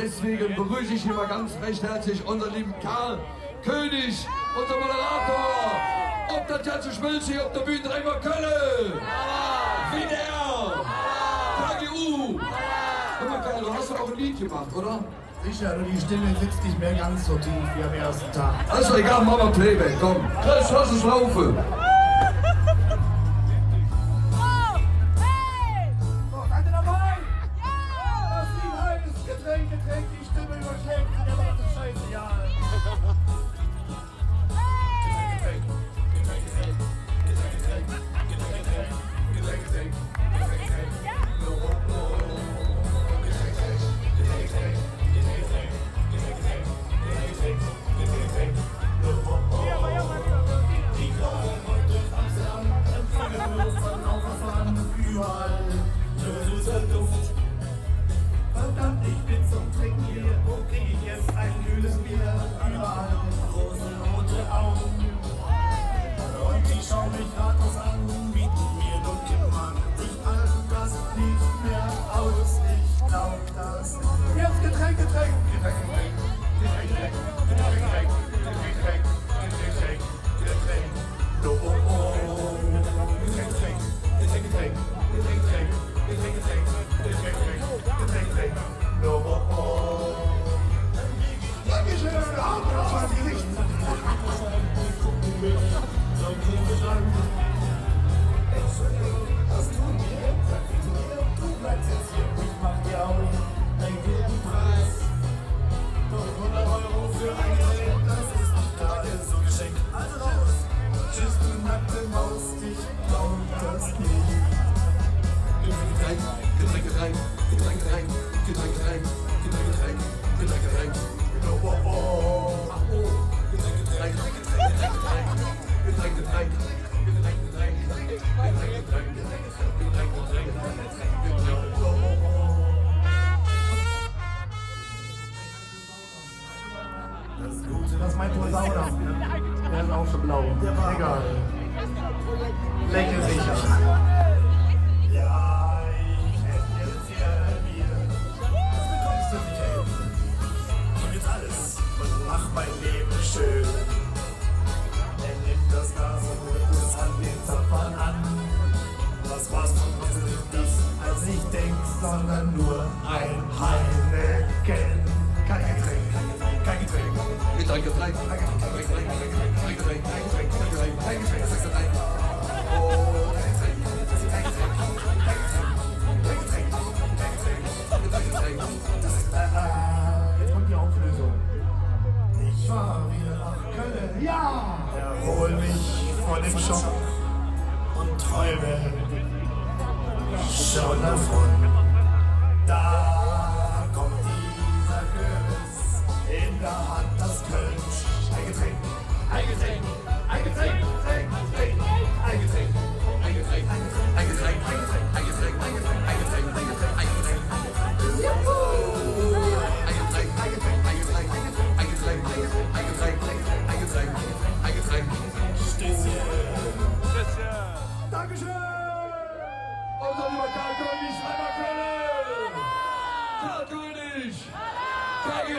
Deswegen begrüße ich hier mal ganz recht herzlich unseren lieben Karl König, unser Moderator. Ob das ganze Schmilz hier auf der Bühne dreimal Köln. WDR. KGU. Hör mal, Karl, du hast doch auch ein Lied gemacht, oder? Sicher, nur die Stimme sitzt nicht mehr ganz so tief wie am ersten Tag. Also egal, mach mal Playback, komm. Chris, lass es laufen. Die Stimme überschlägt sich, aber das ist scheißegal. Verdammt, ich bin zum Trinken hier. Wo krieg ich jetzt ein kühles Bier? Überall große rote Augen. Und die schauen mich ratlos an, bieten mir nun Kippmann. Ich halte das nicht mehr aus. Ich glaub das nicht. Jetzt Getränk, Getränk, Getränk, Getränk, Getränk, Getränk, Getränk, Getränk, Getränk, oh, oh, oh. Getränk, Getränk, Getränk, Getränk, Getränk, Getränk, Getränk, Getränk, no, oh, oh. Dankeschön, das war die Gesicht. Was tun wir? Du bleibst jetzt hier. Ich mach dir auch einen guten Preis. Doch 100 € für ein Getränk, das ist nicht gerade so geschenkt. Also raus. Tschüss, du nackte Maus, ich glaub das nicht. Getränk, Getränk, Getränk, Getränk, Getränk, Getränk, Getränk, Getränk, Getränk, Getränk, Oh, oh, oh. Getränk, Getränk, Getränk, Getränk, Getränk, Getränk, Getränk, Das ist gut, das ist mein Posauner. Der ist auch schon blau. Egal. Läckel sicher. Ja, ich hätte jetzt hier Bier. Das bekommst du nicht hin. Gib jetzt alles und mach mein Leben schön. Er nimmt das Glas und holt es an den Zapfern an. Was war's von uns nicht als ich denk, sondern nur ein Heineken. Kein Getränk, kein Getränk. Getränk, Getränk, Getränk, Getränk, Getränk, Getränk. Jetzt kommt die Auflösung. Ich fahr wieder nach Köln. Ja! Erhol mich vor dem Schock und träume schon davon. Da kommt dieser Kürbis, in der Hand das Kölsch. Ein Getränk, ein Getränk, ein Getränk, ein Getränk, ein Getränk, ein Getränk, ein Getränk, ein Getränk, ein Getränk, ein Getränk, ein Getränk, ein Getränk, ein Getränk. Ein Getränk, ein Getränk, ein Getränk, ein Getränk, ein Getränk, ein Getränk, ein Getränk. Stößchen. Dankeschön! Unser lieber Karl König, einmal Köln! Karl König! KG